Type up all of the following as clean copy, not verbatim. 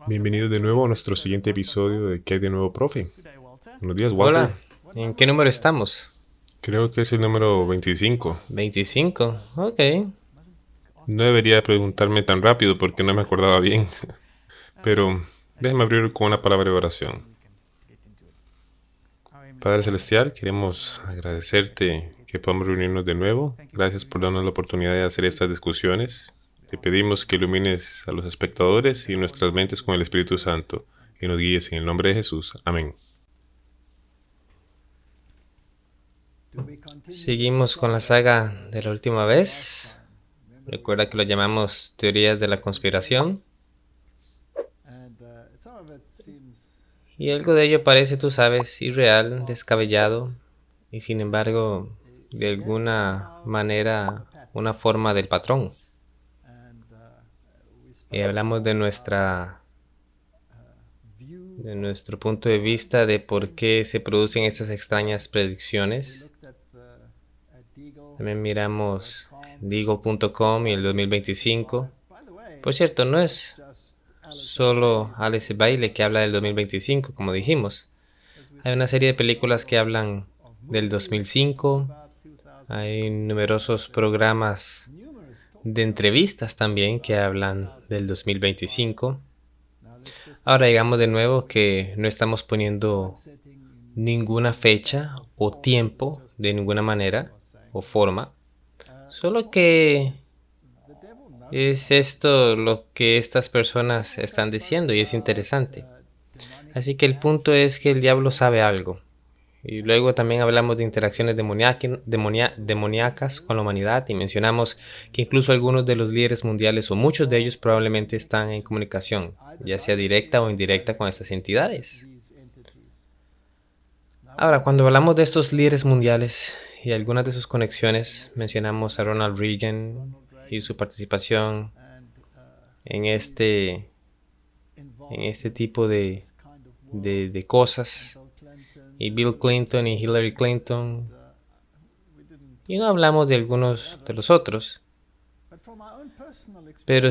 Bienvenidos de nuevo a nuestro siguiente episodio de ¿Qué hay de nuevo, profe? Buenos días, Walter. Hola, ¿en qué número estamos? Creo que es el número 25. 25. Ok. No debería preguntarme tan rápido porque no me acordaba bien, pero déjeme abrir con una palabra de oración. Padre Celestial, queremos agradecerte que podamos reunirnos de nuevo. Gracias por darnos la oportunidad de hacer estas discusiones. Te pedimos que ilumines a los espectadores y nuestras mentes con el Espíritu Santo y nos guíes en el nombre de Jesús. Amén. Seguimos con la saga de la última vez. Recuerda que lo llamamos teorías de la conspiración. Y algo de ello parece, tú sabes, irreal, descabellado, y sin embargo, de alguna manera, una forma del patrón. Y hablamos de nuestro punto de vista de por qué se producen estas extrañas predicciones. También miramos Deagle.com y el 2025. Por cierto, no es solo Alice Bailey que habla del 2025, como dijimos. Hay una serie de películas que hablan del 2005. Hay numerosos programas de entrevistas también que hablan del 2025. Ahora digamos de nuevo que no estamos poniendo ninguna fecha o tiempo de ninguna manera o forma. Solo que es esto lo que estas personas están diciendo y es interesante. Así que el punto es que el diablo sabe algo. Y luego también hablamos de interacciones demoníacas con la humanidad y mencionamos que incluso algunos de los líderes mundiales o muchos de ellos probablemente están en comunicación, ya sea directa o indirecta con estas entidades. Ahora, cuando hablamos de estos líderes mundiales y algunas de sus conexiones, mencionamos a Ronald Reagan y su participación en este tipo de cosas, y Bill Clinton y Hillary Clinton, y no hablamos de algunos de los otros, pero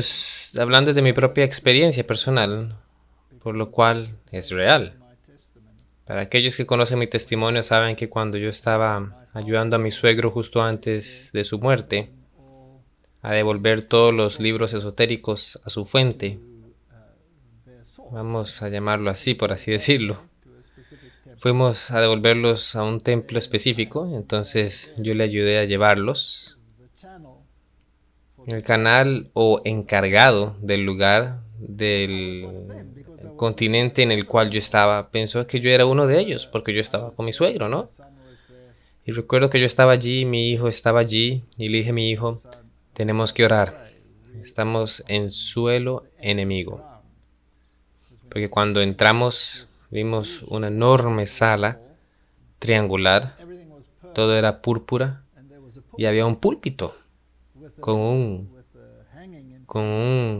hablando de mi propia experiencia personal, por lo cual es real. Para aquellos que conocen mi testimonio saben que cuando yo estaba ayudando a mi suegro justo antes de su muerte a devolver todos los libros esotéricos a su fuente, vamos a llamarlo así por así decirlo, fuimos a devolverlos a un templo específico, entonces yo le ayudé a llevarlos. El canal o encargado del lugar del continente en el cual yo estaba pensó que yo era uno de ellos porque yo estaba con mi suegro, ¿no? Y recuerdo que yo estaba allí, mi hijo estaba allí y le dije a mi hijo, tenemos que orar, estamos en suelo enemigo. Porque cuando entramos vimos una enorme sala triangular, todo era púrpura y había un púlpito con un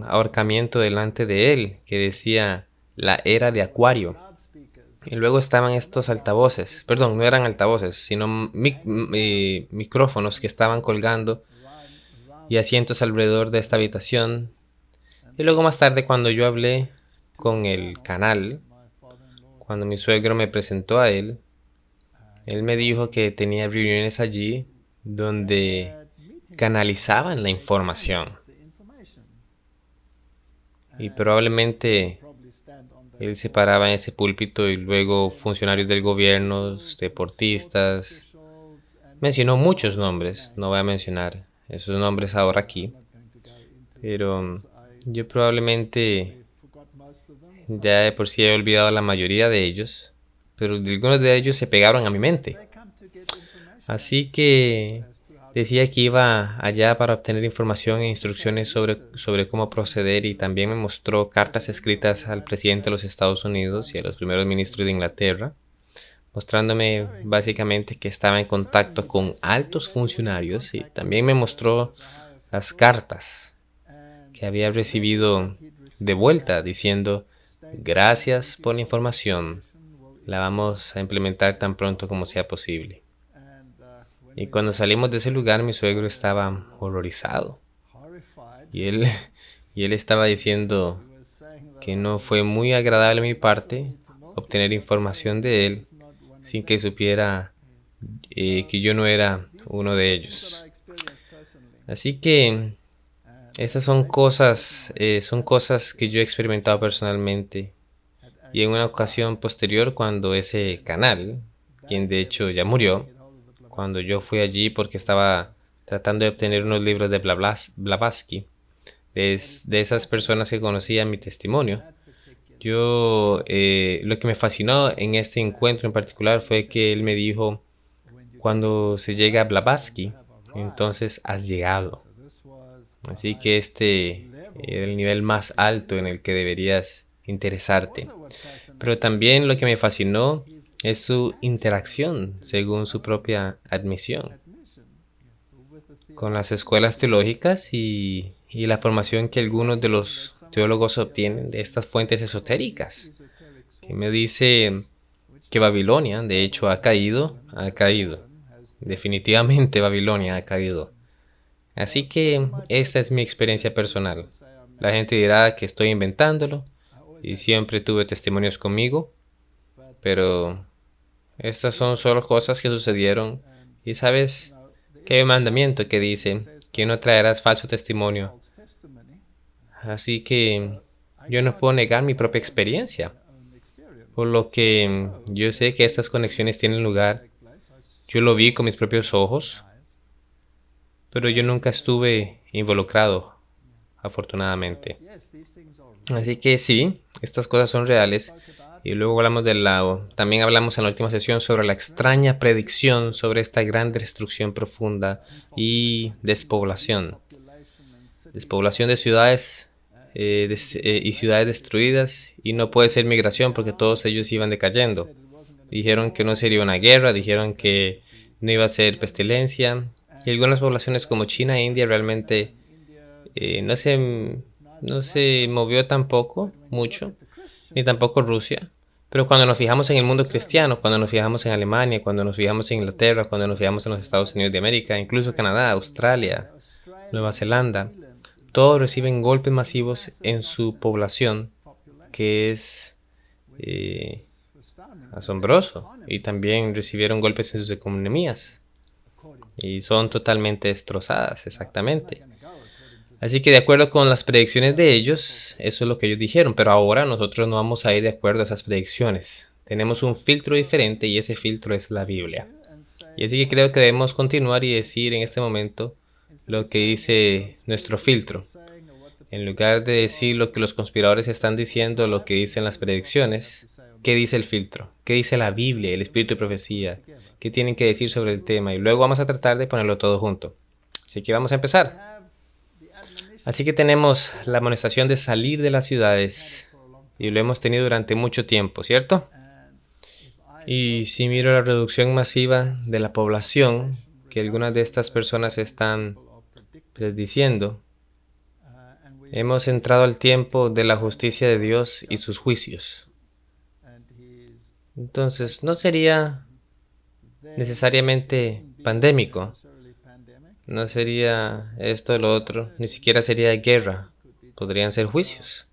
ahorcamiento delante de él que decía la era de Acuario. Y luego estaban estos altavoces, perdón, no eran altavoces, sino micrófonos que estaban colgando y asientos alrededor de esta habitación. Y luego más tarde cuando yo hablé con el canal, cuando mi suegro me presentó a él, él me dijo que tenía reuniones allí donde canalizaban la información. Y probablemente él se paraba en ese púlpito y luego funcionarios del gobierno, deportistas, mencionó muchos nombres, no voy a mencionar esos nombres ahora aquí, pero yo probablemente ya de por sí he olvidado la mayoría de ellos, pero algunos de ellos se pegaron a mi mente. Así que decía que iba allá para obtener información e instrucciones sobre cómo proceder y también me mostró cartas escritas al presidente de los Estados Unidos y a los primeros ministros de Inglaterra, mostrándome básicamente que estaba en contacto con altos funcionarios y también me mostró las cartas que había recibido de vuelta diciendo gracias por la información, la vamos a implementar tan pronto como sea posible. Y cuando salimos de ese lugar mi suegro estaba horrorizado y él, y él estaba diciendo que no fue muy agradable a mi parte obtener información de él sin que supiera que yo no era uno de ellos. Así que estas son cosas que yo he experimentado personalmente. Y en una ocasión posterior, cuando ese canal, quien de hecho ya murió, cuando yo fui allí porque estaba tratando de obtener unos libros de Blavatsky, de esas personas que conocían mi testimonio, lo que me fascinó en este encuentro en particular fue que él me dijo, cuando se llega a Blavatsky, entonces has llegado. Así que este era el nivel más alto en el que deberías interesarte. Pero también lo que me fascinó es su interacción, según su propia admisión, con las escuelas teológicas y la formación que algunos de los teólogos obtienen de estas fuentes esotéricas, que me dice que Babilonia, de hecho, ha caído. Definitivamente Babilonia ha caído. Así que esta es mi experiencia personal. La gente dirá que estoy inventándolo y siempre tuve testimonios conmigo, pero estas son solo cosas que sucedieron. Y sabes que hay un mandamiento que dice que no traerás falso testimonio. Así que yo no puedo negar mi propia experiencia, por lo que yo sé que estas conexiones tienen lugar. Yo lo vi con mis propios ojos, pero yo nunca estuve involucrado, afortunadamente. Así que sí, estas cosas son reales. Y luego también hablamos en la última sesión sobre la extraña predicción sobre esta gran destrucción profunda y despoblación. Despoblación de ciudades y ciudades destruidas, y no puede ser migración porque todos ellos iban decayendo. Dijeron que no sería una guerra, dijeron que no iba a ser pestilencia, y algunas poblaciones como China e India realmente no se movió tampoco mucho, ni tampoco Rusia. Pero cuando nos fijamos en el mundo cristiano, cuando nos fijamos en Alemania, cuando nos fijamos en Inglaterra, cuando nos fijamos en los Estados Unidos de América, incluso Canadá, Australia, Nueva Zelanda, todos reciben golpes masivos en su población, que es asombroso. Y también recibieron golpes en sus economías y son totalmente destrozadas, exactamente. Así que de acuerdo con las predicciones de ellos, eso es lo que ellos dijeron, pero ahora nosotros no vamos a ir de acuerdo a esas predicciones. Tenemos un filtro diferente y ese filtro es la Biblia. Y así que creo que debemos continuar y decir en este momento lo que dice nuestro filtro. En lugar de decir lo que los conspiradores están diciendo, lo que dicen las predicciones, ¿qué dice el filtro? ¿Qué dice la Biblia, el espíritu de profecía? ¿Qué tienen que decir sobre el tema? Y luego vamos a tratar de ponerlo todo junto. Así que vamos a empezar. Así que tenemos la amonestación de salir de las ciudades y lo hemos tenido durante mucho tiempo, ¿cierto? Y si miro la reducción masiva de la población que algunas de estas personas están prediciendo, hemos entrado al tiempo de la justicia de Dios y sus juicios. Entonces, no sería necesariamente pandémico. No sería esto o lo otro, ni siquiera sería guerra, podrían ser juicios.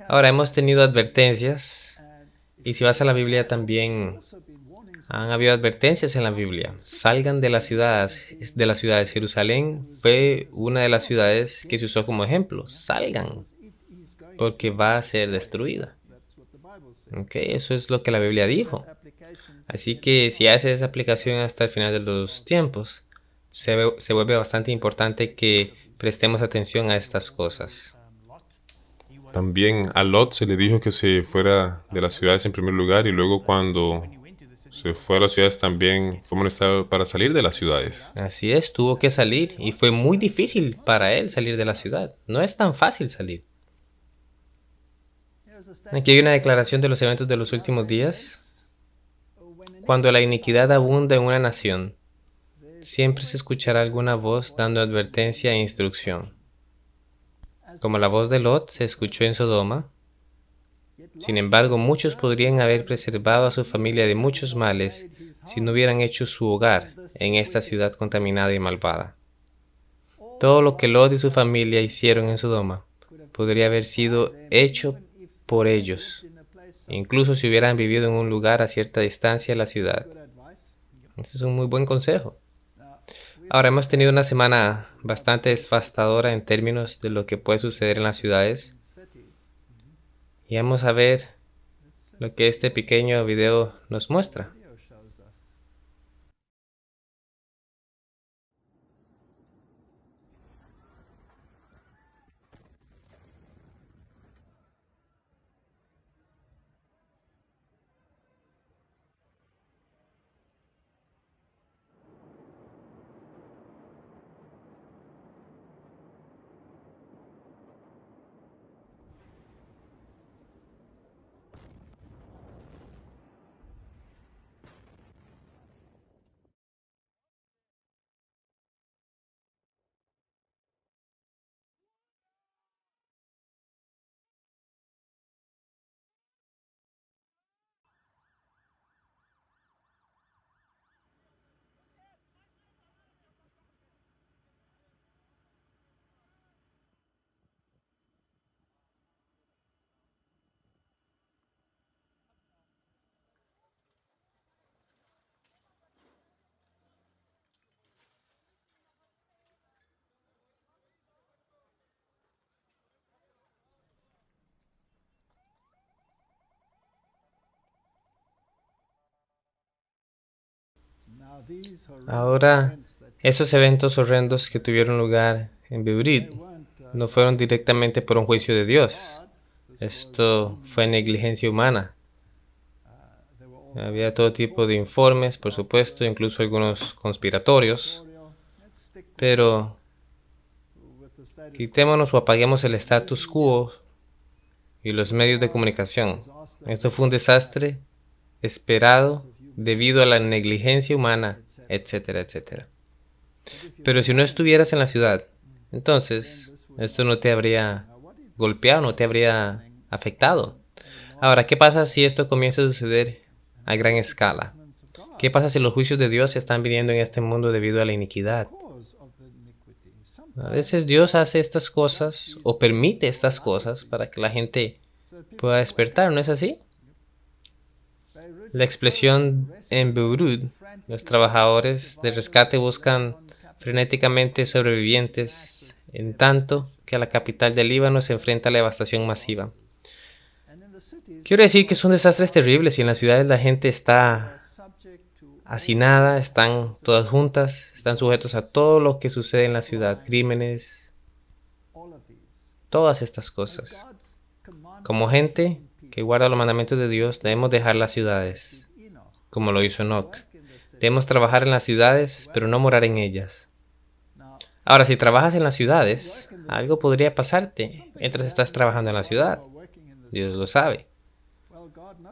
Ahora hemos tenido advertencias, y si vas a la Biblia también han habido advertencias en la Biblia. Salgan de las ciudades, Jerusalén fue una de las ciudades que se usó como ejemplo. Salgan, porque va a ser destruida. Okay, eso es lo que la Biblia dijo. Así que si haces esa aplicación hasta el final de los tiempos, se vuelve bastante importante que prestemos atención a estas cosas. También a Lot se le dijo que se fuera de las ciudades en primer lugar, y luego cuando se fue a las ciudades también fue amonestado para salir de las ciudades. Así es, tuvo que salir y fue muy difícil para él salir de la ciudad. No es tan fácil salir. Aquí hay una declaración de los eventos de los últimos días. Cuando la iniquidad abunda en una nación, siempre se escuchará alguna voz dando advertencia e instrucción. Como la voz de Lot se escuchó en Sodoma. Sin embargo, muchos podrían haber preservado a su familia de muchos males si no hubieran hecho su hogar en esta ciudad contaminada y malvada. Todo lo que Lot y su familia hicieron en Sodoma podría haber sido hecho por ellos, incluso si hubieran vivido en un lugar a cierta distancia de la ciudad. Este es un muy buen consejo. Ahora, hemos tenido una semana bastante devastadora en términos de lo que puede suceder en las ciudades. Y vamos a ver lo que este pequeño video nos muestra. Ahora, esos eventos horrendos que tuvieron lugar en Beirut no fueron directamente por un juicio de Dios. Esto fue negligencia humana. Había todo tipo de informes, por supuesto, incluso algunos conspiratorios. Pero quitémonos o apaguemos el status quo y los medios de comunicación. Esto fue un desastre esperado debido a la negligencia humana, etcétera, etcétera. Pero si no estuvieras en la ciudad, entonces esto no te habría golpeado, no te habría afectado. Ahora, ¿qué pasa si esto comienza a suceder a gran escala? ¿Qué pasa si los juicios de Dios están viniendo en este mundo debido a la iniquidad? A veces Dios hace estas cosas o permite estas cosas para que la gente pueda despertar, ¿no es así? La expresión en Beirut, los trabajadores de rescate buscan frenéticamente sobrevivientes, en tanto que a la capital del Líbano se enfrenta a la devastación masiva. Quiero decir que son desastres terribles y en las ciudades la gente está hacinada, están todas juntas, están sujetos a todo lo que sucede en la ciudad, crímenes, todas estas cosas. Como gente que guarda los mandamientos de Dios, debemos dejar las ciudades, como lo hizo Enoch. Debemos trabajar en las ciudades, pero no morar en ellas. Ahora, si trabajas en las ciudades, algo podría pasarte mientras estás trabajando en la ciudad. Dios lo sabe.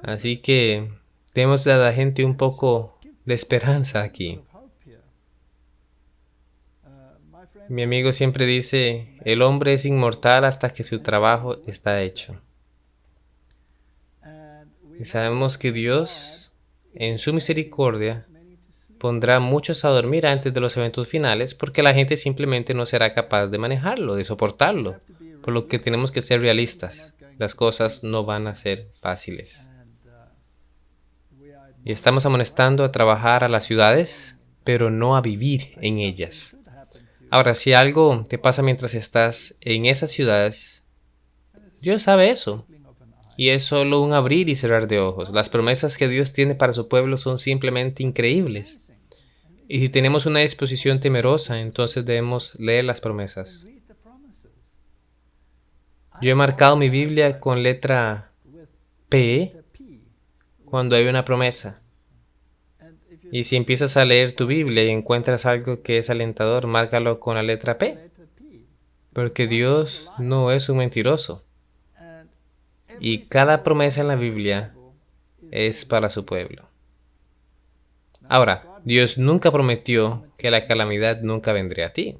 Así que debemos dar a la gente un poco de esperanza aquí. Mi amigo siempre dice, el hombre es inmortal hasta que su trabajo está hecho. Y sabemos que Dios, en su misericordia, pondrá a muchos a dormir antes de los eventos finales porque la gente simplemente no será capaz de manejarlo, de soportarlo. Por lo que tenemos que ser realistas. Las cosas no van a ser fáciles. Y estamos amonestando a trabajar a las ciudades, pero no a vivir en ellas. Ahora, si algo te pasa mientras estás en esas ciudades, Dios sabe eso. Y es solo un abrir y cerrar de ojos. Las promesas que Dios tiene para su pueblo son simplemente increíbles. Y si tenemos una disposición temerosa, entonces debemos leer las promesas. Yo he marcado mi Biblia con letra P cuando hay una promesa. Y si empiezas a leer tu Biblia y encuentras algo que es alentador, márcalo con la letra P. Porque Dios no es un mentiroso. Y cada promesa en la Biblia es para su pueblo. Ahora, Dios nunca prometió que la calamidad nunca vendría a ti.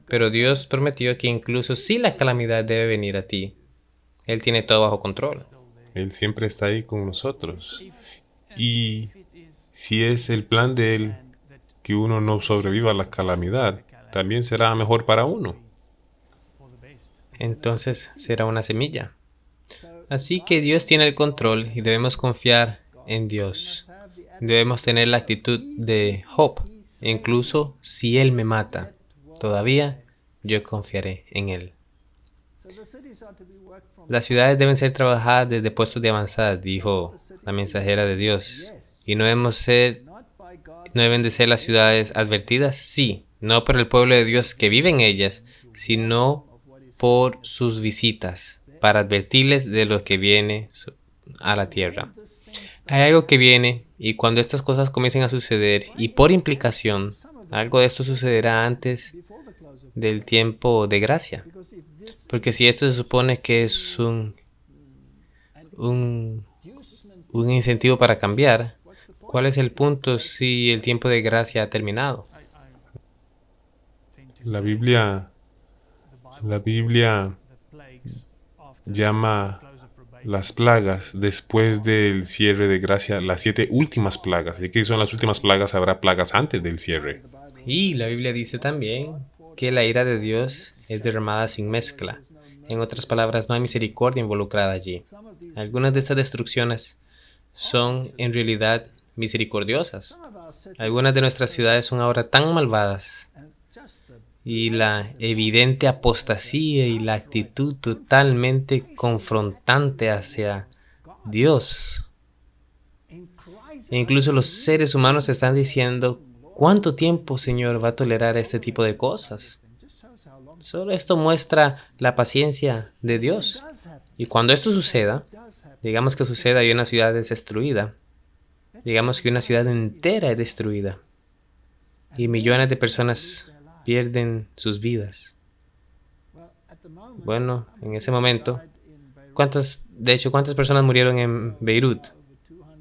Pero Dios prometió que incluso si la calamidad debe venir a ti, Él tiene todo bajo control. Él siempre está ahí con nosotros. Y si es el plan de Él que uno no sobreviva a la calamidad, también será mejor para uno. Entonces será una semilla. Así que Dios tiene el control y debemos confiar en Dios. Debemos tener la actitud de Job. Incluso si Él me mata, todavía yo confiaré en Él. Las ciudades deben ser trabajadas desde puestos de avanzada, dijo la mensajera de Dios. Y no deben de ser las ciudades advertidas, sí, no por el pueblo de Dios que vive en ellas, sino por sus visitas, para advertirles de lo que viene a la tierra. Hay algo que viene, y cuando estas cosas comiencen a suceder, y por implicación, algo de esto sucederá antes del tiempo de gracia. Porque si esto se supone que es un incentivo para cambiar, ¿cuál es el punto si el tiempo de gracia ha terminado? La Biblia llama las plagas después del cierre de gracia las 7 últimas plagas. Así que si son las últimas plagas, habrá plagas antes del cierre. Y la Biblia dice también que la ira de Dios es derramada sin mezcla. En otras palabras, no hay misericordia involucrada allí. Algunas de estas destrucciones son en realidad misericordiosas. Algunas de nuestras ciudades son ahora tan malvadas y la evidente apostasía y la actitud totalmente confrontante hacia Dios. E incluso los seres humanos están diciendo, ¿cuánto tiempo, Señor, va a tolerar este tipo de cosas? Solo esto muestra la paciencia de Dios. Y cuando esto suceda, digamos que suceda y una ciudad es destruida, digamos que una ciudad entera es destruida y millones de personas pierden sus vidas. Bueno, en ese momento, ¿cuántas personas murieron en Beirut?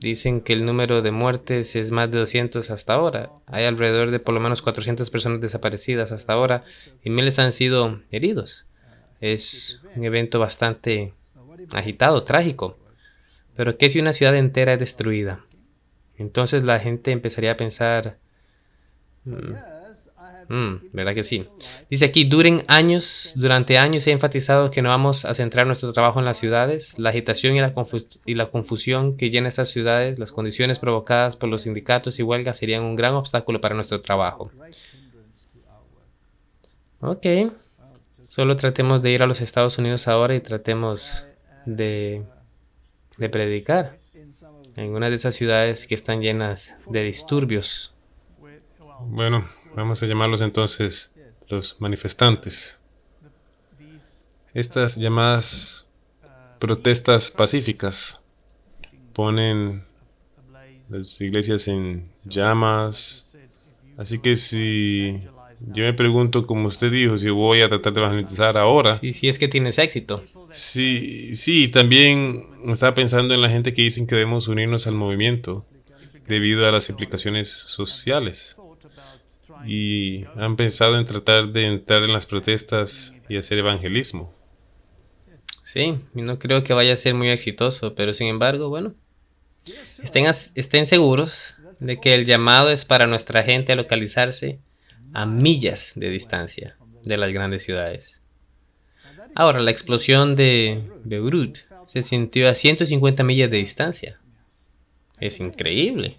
Dicen que el número de muertes es más de 200 hasta ahora. Hay alrededor de por lo menos 400 personas desaparecidas hasta ahora y miles han sido heridos. Es un evento bastante agitado, trágico. Pero ¿qué si una ciudad entera es destruida? Entonces la gente empezaría a pensar, ¿verdad que sí? Dice aquí, durante años se ha enfatizado que no vamos a centrar nuestro trabajo en las ciudades. La agitación y la confusión que llena estas ciudades, las condiciones provocadas por los sindicatos y huelgas serían un gran obstáculo para nuestro trabajo. Ok, solo tratemos de ir a los Estados Unidos ahora y tratemos de predicar en algunas de esas ciudades que están llenas de disturbios. Bueno, vamos a llamarlos entonces los manifestantes. Estas llamadas protestas pacíficas ponen las iglesias en llamas. Así que si yo me pregunto, como usted dijo, si voy a tratar de evangelizar ahora. Sí, si es que tienes éxito. Sí, también estaba pensando en la gente que dicen que debemos unirnos al movimiento debido a las implicaciones sociales. Y han pensado en tratar de entrar en las protestas y hacer evangelismo. Sí, y no creo que vaya a ser muy exitoso, pero sin embargo, bueno, estén seguros de que el llamado es para nuestra gente a localizarse a millas de distancia de las grandes ciudades. Ahora, la explosión de Beirut se sintió a 150 millas de distancia. Es increíble.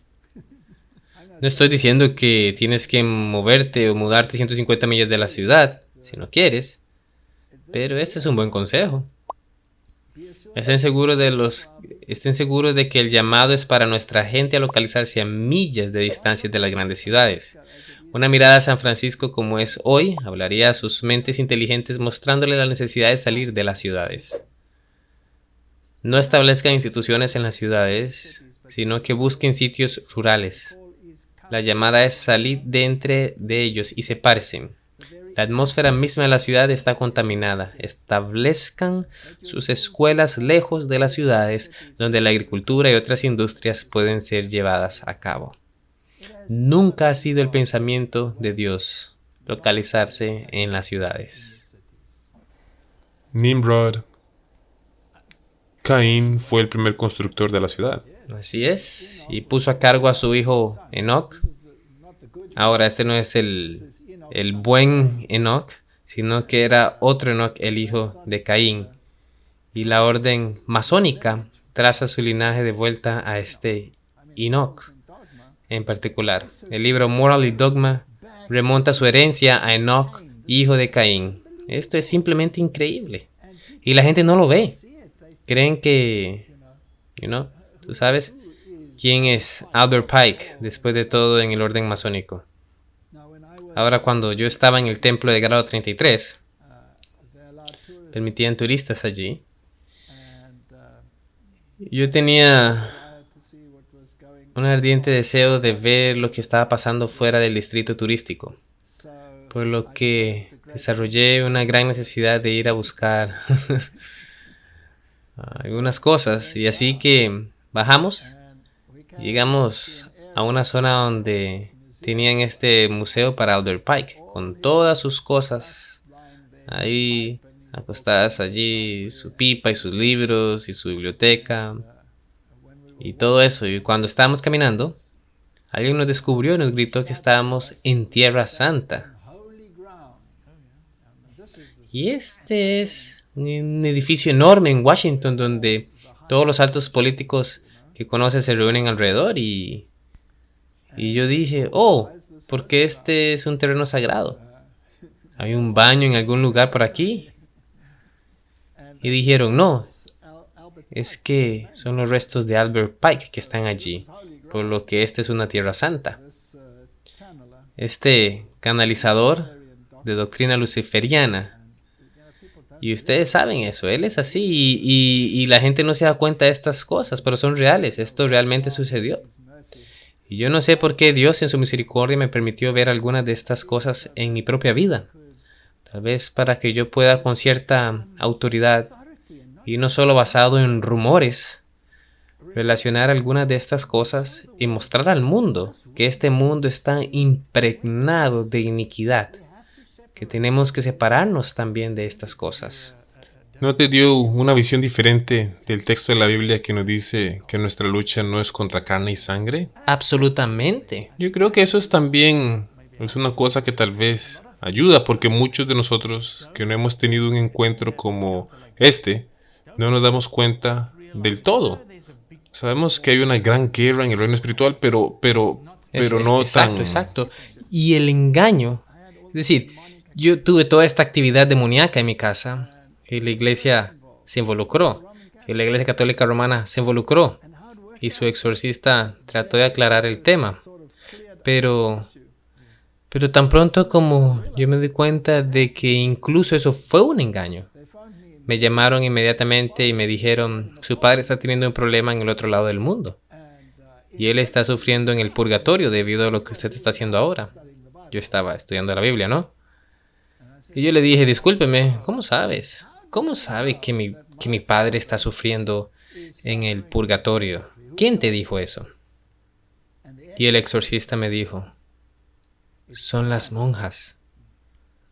No estoy diciendo que tienes que moverte o mudarte 150 millas de la ciudad, si no quieres, pero este es un buen consejo. Estén seguros de que el llamado es para nuestra gente a localizarse a millas de distancia de las grandes ciudades. Una mirada a San Francisco como es hoy hablaría a sus mentes inteligentes mostrándole la necesidad de salir de las ciudades. No establezcan instituciones en las ciudades, sino que busquen sitios rurales. La llamada es salir de entre de ellos y sepárense. La atmósfera misma de la ciudad está contaminada. Establezcan sus escuelas lejos de las ciudades donde la agricultura y otras industrias pueden ser llevadas a cabo. Nunca ha sido el pensamiento de Dios localizarse en las ciudades. Nimrod, Caín fue el primer constructor de la ciudad. Así es, y puso a cargo a su hijo Enoc. Ahora, este no es el buen Enoc, sino que era otro Enoc, el hijo de Caín. Y la orden masónica traza su linaje de vuelta a este Enoch en particular. El libro Moral y Dogma remonta su herencia a Enoch, hijo de Caín. Esto es simplemente increíble. Y la gente no lo ve. Creen que, tú sabes quién es Albert Pike después de todo en el orden masónico. Ahora, cuando yo estaba en el templo de grado 33, permitían turistas allí. Yo tenía un ardiente deseo de ver lo que estaba pasando fuera del distrito turístico, por lo que desarrollé una gran necesidad de ir a buscar algunas cosas. Y así que bajamos, llegamos a una zona donde tenían este museo para Albert Pike, con todas sus cosas ahí acostadas allí, su pipa y sus libros y su biblioteca y todo eso. Y cuando estábamos caminando, alguien nos descubrió y nos gritó que estábamos en Tierra Santa. Y este es un edificio enorme en Washington donde todos los altos políticos que conoces se reúnen alrededor y yo dije, porque este es un terreno sagrado. ¿Hay un baño en algún lugar por aquí? Y dijeron, no, es que son los restos de Albert Pike que están allí, por lo que esta es una tierra santa. Este canalizador de doctrina luciferiana, y ustedes saben eso, él es así, y la gente no se da cuenta de estas cosas, pero son reales, esto realmente sucedió. Y yo no sé por qué Dios en su misericordia me permitió ver algunas de estas cosas en mi propia vida. Tal vez para que yo pueda con cierta autoridad, y no solo basado en rumores, relacionar algunas de estas cosas y mostrar al mundo que este mundo está impregnado de iniquidad, que tenemos que separarnos también de estas cosas. ¿No te dio una visión diferente del texto de la Biblia que nos dice que nuestra lucha no es contra carne y sangre? Absolutamente. Yo creo que eso es también una cosa que tal vez ayuda, porque muchos de nosotros que no hemos tenido un encuentro como este, no nos damos cuenta del todo. Sabemos que hay una gran guerra en el reino espiritual, pero no tan... Exacto. Y el engaño, es decir, yo tuve toda esta actividad demoníaca en mi casa y la iglesia se involucró, y la iglesia católica romana se involucró y su exorcista trató de aclarar el tema. Pero tan pronto como yo me di cuenta de que incluso eso fue un engaño, me llamaron inmediatamente y me dijeron, su padre está teniendo un problema en el otro lado del mundo. Y él está sufriendo en el purgatorio debido a lo que usted está haciendo ahora. Yo estaba estudiando la Biblia, ¿no? Y yo le dije, discúlpeme, ¿cómo sabes? ¿Cómo sabe que mi padre está sufriendo en el purgatorio? ¿Quién te dijo eso? Y el exorcista me dijo, son las monjas.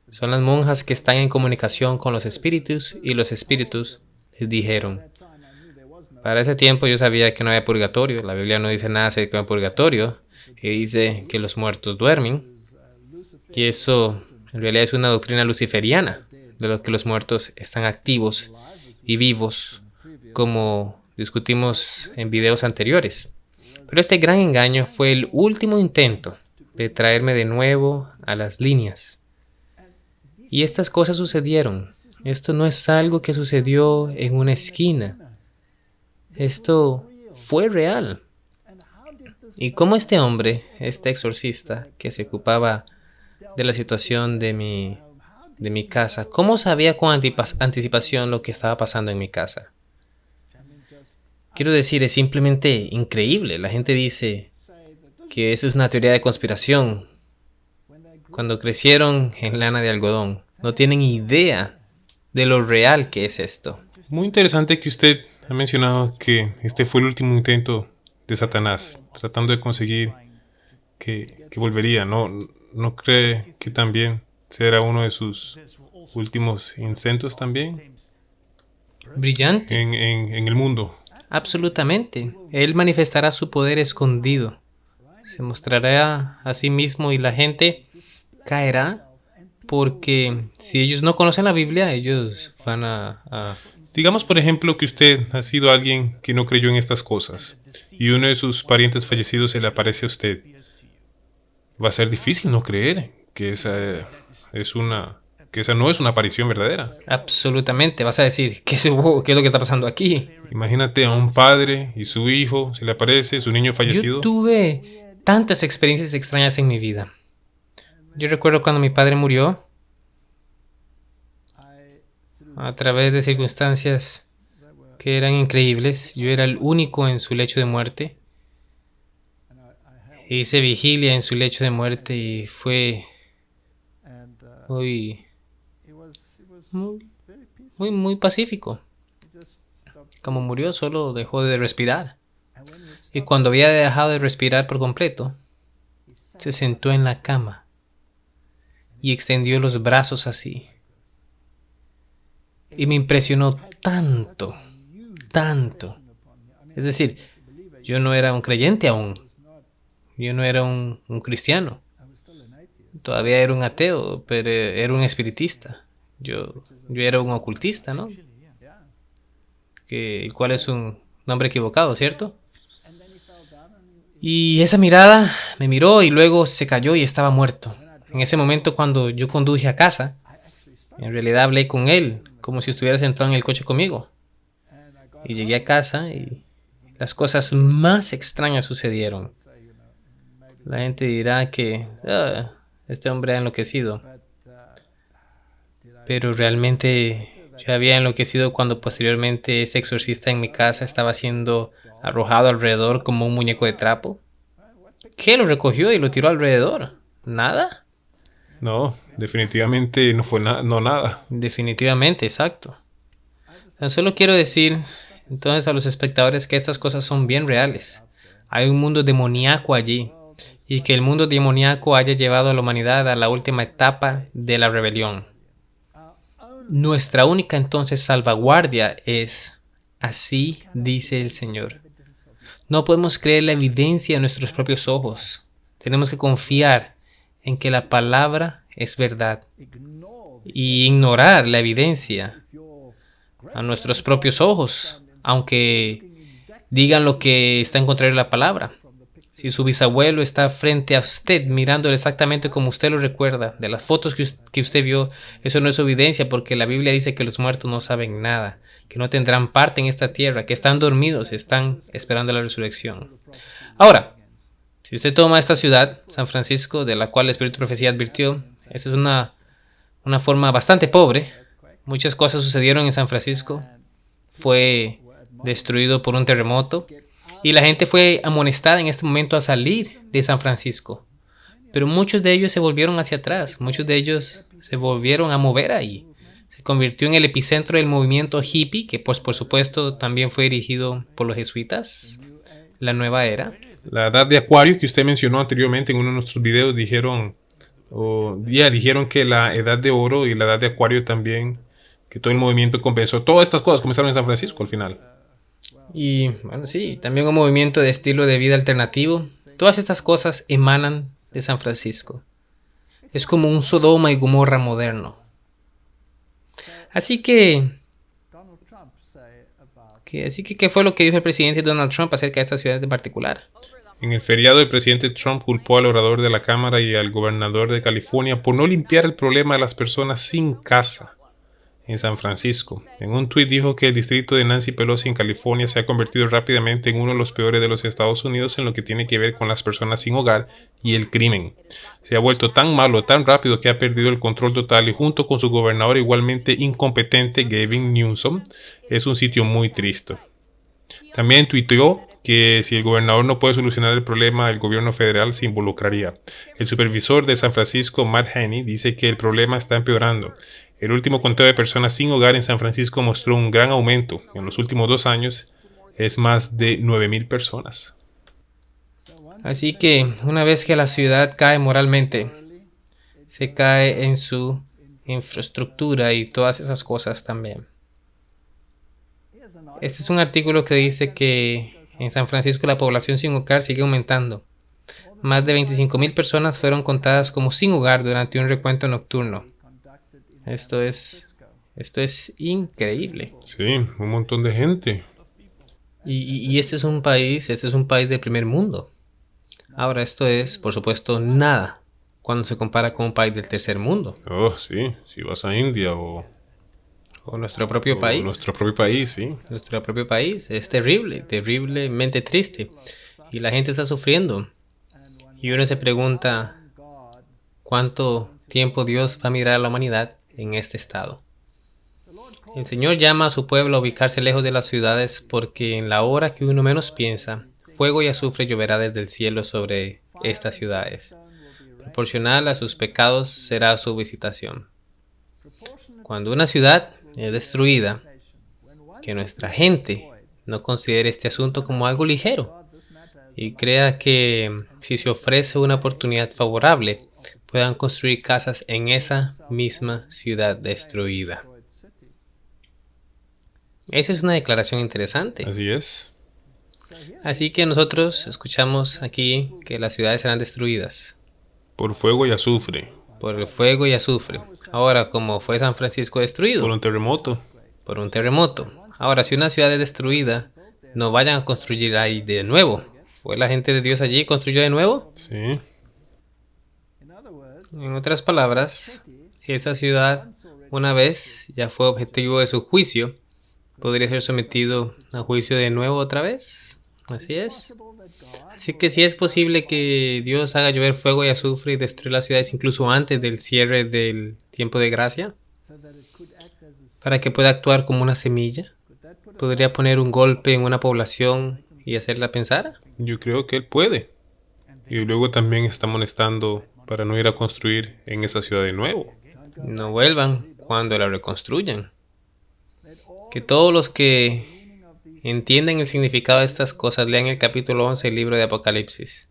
Son las monjas que están en comunicación con los espíritus y los espíritus les dijeron. Para ese tiempo yo sabía que no había purgatorio. La Biblia no dice nada acerca de purgatorio. Y dice que los muertos duermen. Y eso en realidad es una doctrina luciferiana, de lo que los muertos están activos y vivos, como discutimos en videos anteriores. Pero este gran engaño fue el último intento de traerme de nuevo a las líneas. Y estas cosas sucedieron. Esto no es algo que sucedió en una esquina. Esto fue real. Y cómo este hombre, este exorcista que se ocupaba de la situación de mi casa, ¿cómo sabía con anticipación lo que estaba pasando en mi casa? Quiero decir, es simplemente increíble. La gente dice que eso es una teoría de conspiración. Cuando crecieron en lana de algodón, no tienen idea de lo real que es esto. Muy interesante que usted ha mencionado que este fue el último intento de Satanás, tratando de conseguir que volvería. ¿No cree que también será uno de sus últimos intentos también Brillante. en el mundo? Absolutamente. Él manifestará su poder escondido. Se mostrará a sí mismo y la gente caerá porque si ellos no conocen la Biblia, ellos van a Digamos, por ejemplo, que usted ha sido alguien que no creyó en estas cosas y uno de sus parientes fallecidos se le aparece a usted. Va a ser difícil no creer que esa no es una aparición verdadera. Absolutamente. Vas a decir, ¿qué es lo que está pasando aquí? Imagínate a un padre y su hijo, se le aparece, su niño Yo fallecido. tuve tantas experiencias extrañas en mi vida. Yo recuerdo cuando mi padre murió, a través de circunstancias que eran increíbles. Yo era el único en su lecho de muerte. Hice vigilia en su lecho de muerte y fue muy, muy pacífico. Como murió, solo dejó de respirar. Y cuando había dejado de respirar por completo, se sentó en la cama y extendió los brazos así. Y me impresionó tanto. Es decir, yo no era un creyente aún. Yo no era un cristiano. Todavía era un ateo, pero era un espiritista. Yo era un ocultista, ¿no? El cual es un nombre equivocado, ¿cierto? Y esa mirada me miró y luego se cayó y estaba muerto. En ese momento, cuando yo conduje a casa, en realidad hablé con él, como si estuviera sentado en el coche conmigo. Y llegué a casa y las cosas más extrañas sucedieron. La gente dirá que este hombre ha enloquecido. Pero realmente yo había enloquecido cuando posteriormente ese exorcista en mi casa estaba siendo arrojado alrededor como un muñeco de trapo. ¿Qué? Lo recogió y lo tiró alrededor. ¿Nada? No, definitivamente no fue nada. Definitivamente, exacto. Solo quiero decir entonces a los espectadores que estas cosas son bien reales. Hay un mundo demoníaco allí y que el mundo demoníaco haya llevado a la humanidad a la última etapa de la rebelión. Nuestra única entonces salvaguardia es, así dice el Señor. No podemos creer la evidencia de nuestros propios ojos. Tenemos que confiar en que la palabra es verdad y ignorar la evidencia a nuestros propios ojos, aunque digan lo que está en contrario de la palabra. Si su bisabuelo está frente a usted mirándolo exactamente como usted lo recuerda, de las fotos que usted vio, eso no es evidencia porque la Biblia dice que los muertos no saben nada, que no tendrán parte en esta tierra, que están dormidos, están esperando la resurrección. Ahora, si usted toma esta ciudad, San Francisco, de la cual el Espíritu de Profecía advirtió, esa es una forma bastante pobre. Muchas cosas sucedieron en San Francisco. Fue destruido por un terremoto. Y la gente fue amonestada en este momento a salir de San Francisco. Pero muchos de ellos se volvieron hacia atrás. Muchos de ellos se volvieron a mover ahí. Se convirtió en el epicentro del movimiento hippie, que pues por supuesto también fue dirigido por los jesuitas. La nueva era. La edad de Acuario que usted mencionó anteriormente en uno de nuestros videos dijeron que la edad de oro y la edad de Acuario también, que todo el movimiento comenzó. Todas estas cosas comenzaron en San Francisco al final. Y bueno, sí, también un movimiento de estilo de vida alternativo. Todas estas cosas emanan de San Francisco. Es como un Sodoma y Gomorra moderno. Así que, ¿qué fue lo que dijo el presidente Donald Trump acerca de esta ciudad en particular? En el feriado, el presidente Trump culpó al orador de la Cámara y al gobernador de California por no limpiar el problema de las personas sin casa en San Francisco. En un tuit dijo que el distrito de Nancy Pelosi en California se ha convertido rápidamente en uno de los peores de los Estados Unidos en lo que tiene que ver con las personas sin hogar y el crimen. Se ha vuelto tan malo, tan rápido que ha perdido el control total y junto con su gobernador igualmente incompetente, Gavin Newsom, es un sitio muy triste. También tuiteó que si el gobernador no puede solucionar el problema, el gobierno federal se involucraría. El supervisor de San Francisco, Matt Haney, dice que el problema está empeorando. El último conteo de personas sin hogar en San Francisco mostró un gran aumento. En los últimos 2 años es más de 9,000 personas. Así que una vez que la ciudad cae moralmente, se cae en su infraestructura y todas esas cosas también. Este es un artículo que dice que en San Francisco la población sin hogar sigue aumentando. Más de 25,000 personas fueron contadas como sin hogar durante un recuento nocturno. Esto es Esto es increíble. Sí, un montón de gente. Y este es un país del primer mundo. Ahora, esto es, por supuesto, nada cuando se compara con un país del tercer mundo Oh, sí, si vas a India o nuestro propio o país. nuestro propio país, sí. Nuestro propio país es terrible, terriblemente triste. Y la gente está sufriendo. Y uno se pregunta, ¿cuánto tiempo Dios va a mirar a la humanidad en este estado? El Señor llama a su pueblo a ubicarse lejos de las ciudades porque en la hora que uno menos piensa, fuego y azufre lloverá desde el cielo sobre estas ciudades. Proporcional a sus pecados será su visitación. Cuando una ciudad es destruida, que nuestra gente no considere este asunto como algo ligero y crea que si se ofrece una oportunidad favorable, puedan construir casas en esa misma ciudad destruida. Esa es una declaración interesante. Así es. Así que nosotros escuchamos aquí que las ciudades serán destruidas Por fuego y azufre. por el fuego y azufre. Ahora, como fue San Francisco destruido Por un terremoto. por un terremoto. Ahora, si una ciudad es destruida, no vayan a construir ahí de nuevo. ¿Fue la gente de Dios allí y construyó de nuevo? Sí. En otras palabras, si esa ciudad una vez ya fue objetivo de su juicio, ¿podría ser sometido a juicio de nuevo otra vez? Así es. Así que sí es posible que Dios haga llover fuego y azufre y destruir las ciudades incluso antes del cierre del tiempo de gracia, para que pueda actuar como una semilla. ¿Podría poner un golpe en una población y hacerla pensar? Yo creo que él puede. Y luego también está amonestando para no ir a construir en esa ciudad de nuevo. No vuelvan cuando la reconstruyan. Que todos los que entiendan el significado de estas cosas lean el capítulo 11 del libro de Apocalipsis.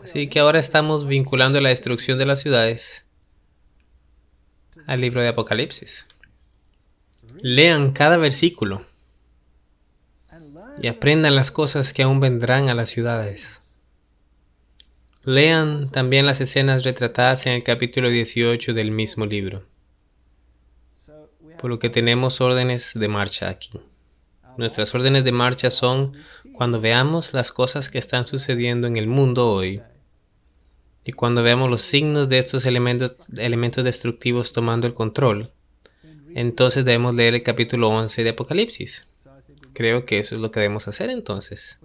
Así que ahora estamos vinculando la destrucción de las ciudades al libro de Apocalipsis. Lean cada versículo y aprendan las cosas que aún vendrán a las ciudades. Lean también las escenas retratadas en el capítulo 18 del mismo libro. Por lo que tenemos órdenes de marcha aquí. Nuestras órdenes de marcha son cuando veamos las cosas que están sucediendo en el mundo hoy y cuando veamos los signos de estos elementos destructivos tomando el control, entonces debemos leer el capítulo 11 de Apocalipsis. Creo que eso es lo que debemos hacer entonces.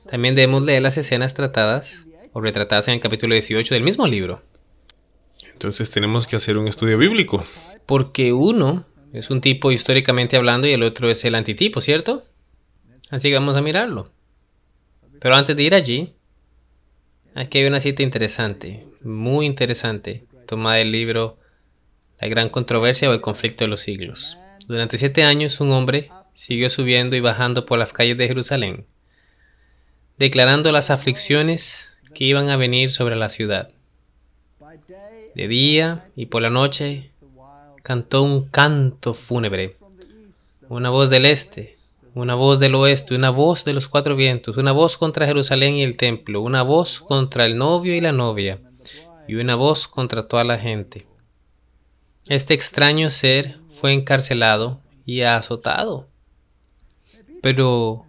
También debemos leer las escenas tratadas o retratadas en el capítulo 18 del mismo libro. Entonces tenemos que hacer un estudio bíblico. Porque uno es un tipo históricamente hablando y el otro es el antitipo, ¿cierto? Así que vamos a mirarlo. Pero antes de ir allí, aquí hay una cita interesante, muy interesante, tomada del libro La Gran Controversia o el Conflicto de los Siglos. Durante 7 años, un hombre siguió subiendo y bajando por las calles de Jerusalén, declarando las aflicciones que iban a venir sobre la ciudad. De día y por la noche, cantó un canto fúnebre, una voz del este, una voz del oeste, una voz de los 4 vientos, una voz contra Jerusalén y el templo, una voz contra el novio y la novia, y una voz contra toda la gente. Este extraño ser fue encarcelado y azotado, pero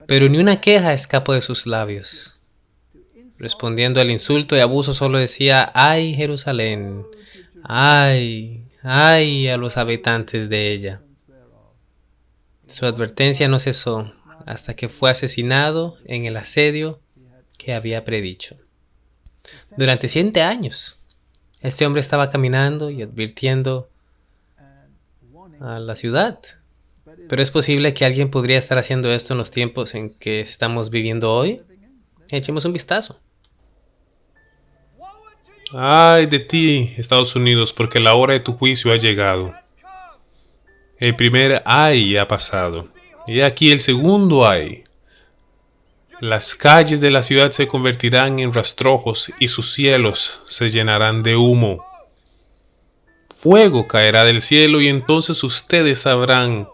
ni una queja escapó de sus labios. Respondiendo al insulto y abuso solo decía: ¡ay, Jerusalén! ¡Ay! ¡Ay a los habitantes de ella! Su advertencia no cesó hasta que fue asesinado en el asedio que había predicho. Durante 7 años, este hombre estaba caminando y advirtiendo a la ciudad. Pero es posible que alguien podría estar haciendo esto en los tiempos en que estamos viviendo hoy. Echemos un vistazo. Ay de ti, Estados Unidos, porque la hora de tu juicio ha llegado. El primer ay ha pasado. Y aquí el segundo ay. Las calles de la ciudad se convertirán en rastrojos y sus cielos se llenarán de humo. Fuego caerá del cielo y entonces ustedes sabrán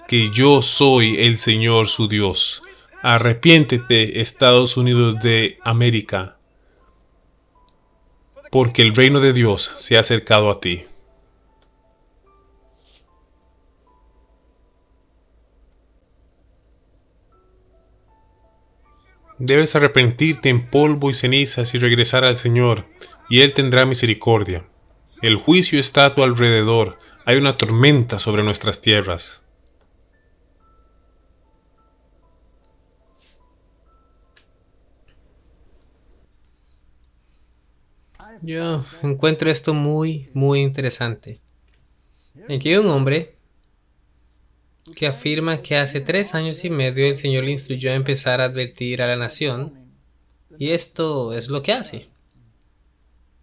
que yo soy el Señor su Dios. Arrepiéntete, Estados Unidos de América, porque el reino de Dios se ha acercado a ti. Debes arrepentirte en polvo y cenizas y regresar al Señor, y Él tendrá misericordia. El juicio está a tu alrededor. Hay una tormenta sobre nuestras tierras. Yo encuentro esto muy, muy interesante. Aquí hay un hombre que afirma que hace 3 años y medio el Señor le instruyó a empezar a advertir a la nación, y esto es lo que hace.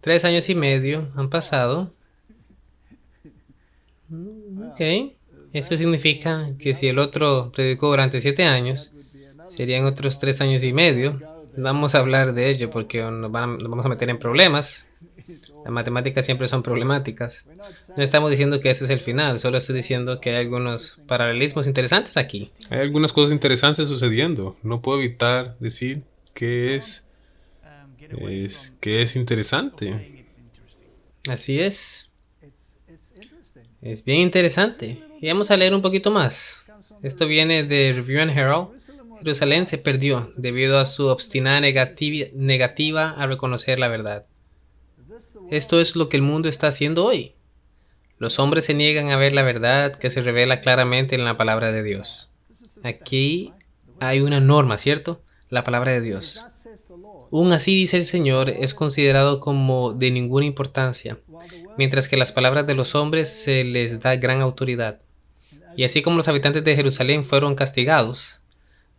3 años y medio han pasado. Ok. Eso significa que si el otro predicó durante 7 años, serían otros 3 años y medio. Vamos a hablar de ello porque nos vamos a meter en problemas. Las matemáticas siempre son problemáticas. No estamos diciendo que ese es el final, solo estoy diciendo que hay algunos paralelismos interesantes aquí. Hay algunas cosas interesantes sucediendo. No puedo evitar decir que es interesante. Así es. Es bien interesante. Y vamos a leer un poquito más. Esto viene de Review and Herald. Jerusalén se perdió debido a su obstinada negativa a reconocer la verdad. Esto es lo que el mundo está haciendo hoy. Los hombres se niegan a ver la verdad que se revela claramente en la palabra de Dios. Aquí hay una norma, ¿cierto? La palabra de Dios. Aún así, dice el Señor, es considerado como de ninguna importancia, mientras que las palabras de los hombres se les da gran autoridad. Y así como los habitantes de Jerusalén fueron castigados,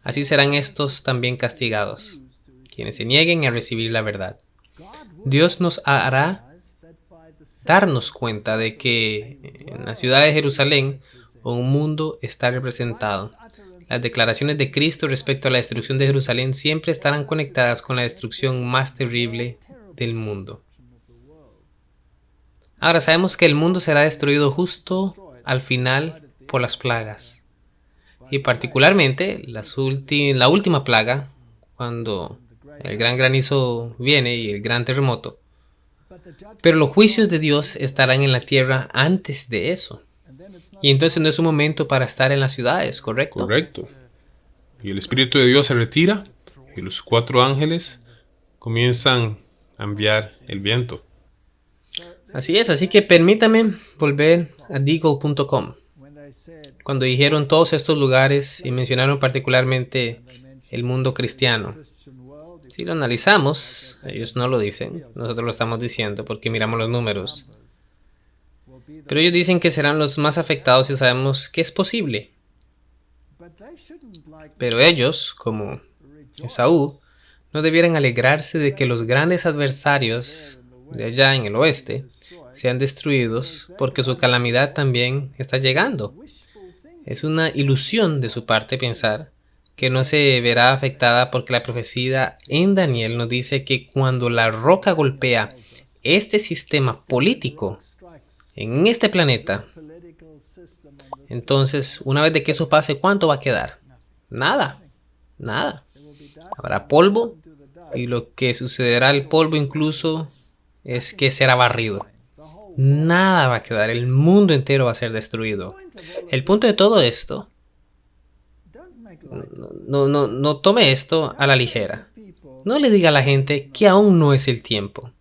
así serán estos también castigados, quienes se nieguen a recibir la verdad. Dios nos hará darnos cuenta de que en la ciudad de Jerusalén un mundo está representado. Las declaraciones de Cristo respecto a la destrucción de Jerusalén siempre estarán conectadas con la destrucción más terrible del mundo. Ahora sabemos que el mundo será destruido justo al final por las plagas. Y particularmente la última plaga, cuando el gran granizo viene y el gran terremoto. Pero los juicios de Dios estarán en la tierra antes de eso. Y entonces no es un momento para estar en las ciudades, ¿correcto? Correcto. Y el Espíritu de Dios se retira y los 4 ángeles comienzan a enviar el viento. Así es, así que permítame volver a deagle.com. Cuando dijeron todos estos lugares y mencionaron particularmente el mundo cristiano. Si lo analizamos, ellos no lo dicen, nosotros lo estamos diciendo porque miramos los números. Pero ellos dicen que serán los más afectados y sabemos que es posible. Pero ellos, como Esaú, no debieran alegrarse de que los grandes adversarios de allá en el oeste sean destruidos porque su calamidad también está llegando. Es una ilusión de su parte pensar que no se verá afectada porque la profecía en Daniel nos dice que cuando la roca golpea este sistema político en este planeta, entonces una vez de que eso pase, ¿cuánto va a quedar? Nada. Habrá polvo y lo que sucederá al polvo incluso es que será barrido. Nada va a quedar, el mundo entero va a ser destruido. El punto de todo esto, no tome esto a la ligera. No le diga a la gente que aún no es el tiempo.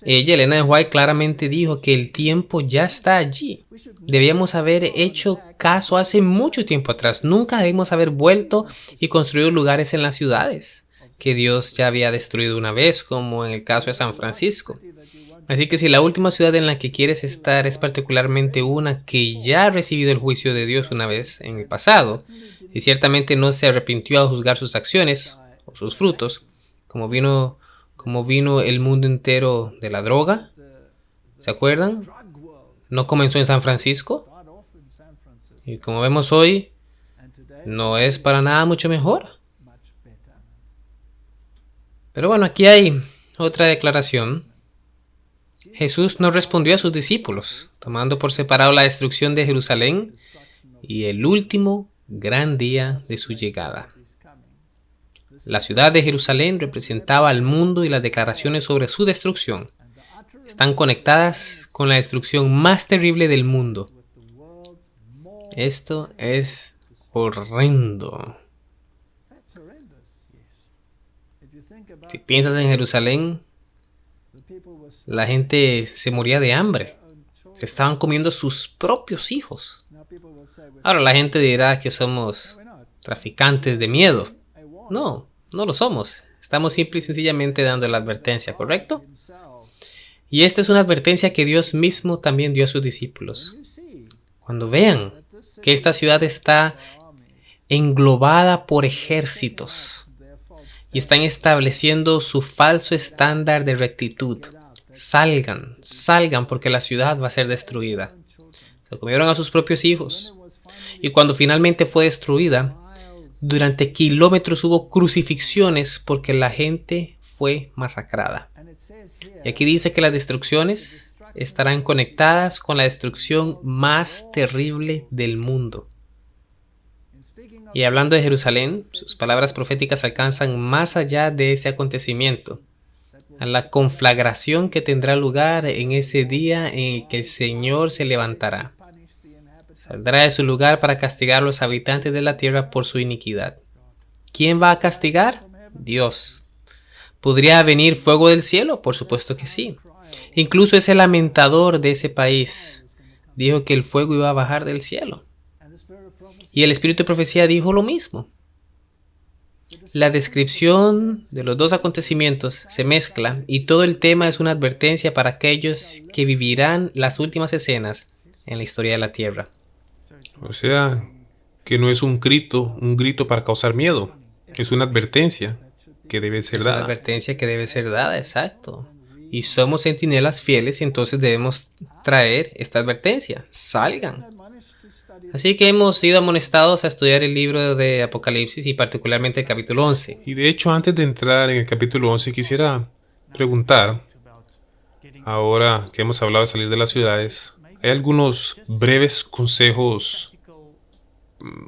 Ella, Elena de White, claramente dijo que el tiempo ya está allí. Debíamos haber hecho caso hace mucho tiempo atrás. Nunca debimos haber vuelto y construido lugares en las ciudades que Dios ya había destruido una vez, como en el caso de San Francisco. Así que si la última ciudad en la que quieres estar es particularmente una que ya ha recibido el juicio de Dios una vez en el pasado, y ciertamente no se arrepintió a juzgar sus acciones o sus frutos, como vino el mundo entero de la droga, ¿se acuerdan? No comenzó en San Francisco, y como vemos hoy, no es para nada mucho mejor. Pero bueno, aquí hay otra declaración. Jesús no respondió a sus discípulos, tomando por separado la destrucción de Jerusalén y el último gran día de su llegada. La ciudad de Jerusalén representaba al mundo y las declaraciones sobre su destrucción están conectadas con la destrucción más terrible del mundo. Esto es horrendo. Si piensas en Jerusalén, la gente se moría de hambre. Se estaban comiendo sus propios hijos. Ahora la gente dirá que somos traficantes de miedo. No, no lo somos. Estamos simple y sencillamente dando la advertencia, ¿correcto? Y esta es una advertencia que Dios mismo también dio a sus discípulos. Cuando vean que esta ciudad está englobada por ejércitos y están estableciendo su falso estándar de rectitud, salgan porque la ciudad va a ser destruida. Se comieron a sus propios hijos. Y cuando finalmente fue destruida, durante kilómetros hubo crucifixiones porque la gente fue masacrada. Y aquí dice que las destrucciones estarán conectadas con la destrucción más terrible del mundo. Y hablando de Jerusalén, sus palabras proféticas alcanzan más allá de ese acontecimiento, a la conflagración que tendrá lugar en ese día en el que el Señor se levantará. Saldrá de su lugar para castigar a los habitantes de la tierra por su iniquidad. ¿Quién va a castigar? Dios. ¿Podría venir fuego del cielo? Por supuesto que sí. Incluso ese lamentador de ese país dijo que el fuego iba a bajar del cielo. Y el espíritu de profecía dijo lo mismo. La descripción de los dos acontecimientos se mezcla y todo el tema es una advertencia para aquellos que vivirán las últimas escenas en la historia de la tierra. O sea, que no es un grito para causar miedo. Es una advertencia que debe ser Una dada. advertencia que debe ser dada, exacto. Y somos centinelas fieles y entonces debemos traer esta advertencia. Salgan. Así que hemos sido amonestados a estudiar el libro de Apocalipsis y particularmente el capítulo 11. Y de hecho, antes de entrar en el capítulo 11, quisiera preguntar, ahora que hemos hablado de salir de las ciudades, ¿hay algunos breves consejos,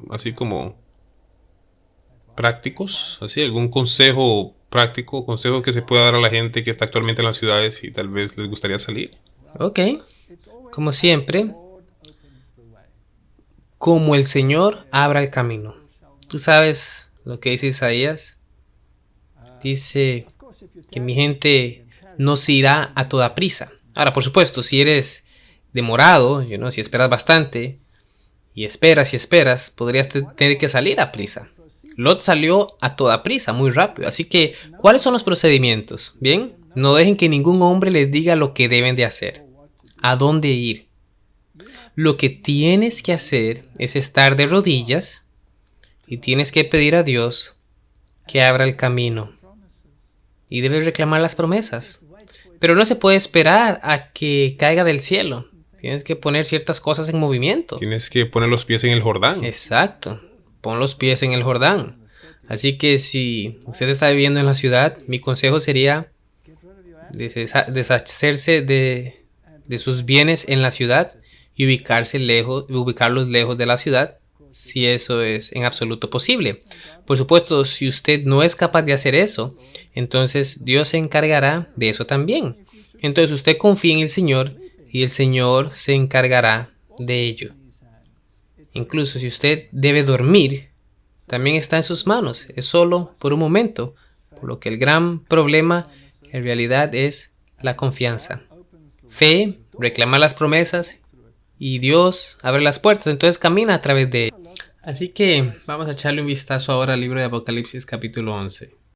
así como prácticos? ¿Así? ¿Algún consejo práctico, consejo que se pueda dar a la gente que está actualmente en las ciudades y tal vez les gustaría salir? Ok, como siempre, como el Señor abra el camino. Tú sabes lo que dice Isaías. Dice que mi gente no se irá a toda prisa. Ahora, por supuesto, si eres demorado, si esperas bastante y esperas, podrías tener que salir a prisa. Lot salió a toda prisa, muy rápido. Así que, ¿cuáles son los procedimientos? Bien, no dejen que ningún hombre les diga lo que deben de hacer, a dónde ir. Lo que tienes que hacer es estar de rodillas y tienes que pedir a Dios que abra el camino. Y debes reclamar las promesas. Pero no se puede esperar a que caiga del cielo. Tienes que poner ciertas cosas en movimiento. Tienes que poner los pies en el Jordán. Exacto. Pon los pies en el Jordán. Así que si usted está viviendo en la ciudad, mi consejo sería deshacerse de sus bienes en la ciudad y ubicarlos lejos de la ciudad, si eso es en absoluto posible. Por supuesto, si usted no es capaz de hacer eso, entonces Dios se encargará de eso también. Entonces usted confía en el Señor y el Señor se encargará de ello. Incluso si usted debe dormir, también está en sus manos. Es solo por un momento. Por lo que el gran problema en realidad es la confianza. Fe, reclamar las promesas y Dios abre las puertas. Entonces camina a través de él. Así que vamos a echarle un vistazo ahora al libro de Apocalipsis capítulo 11.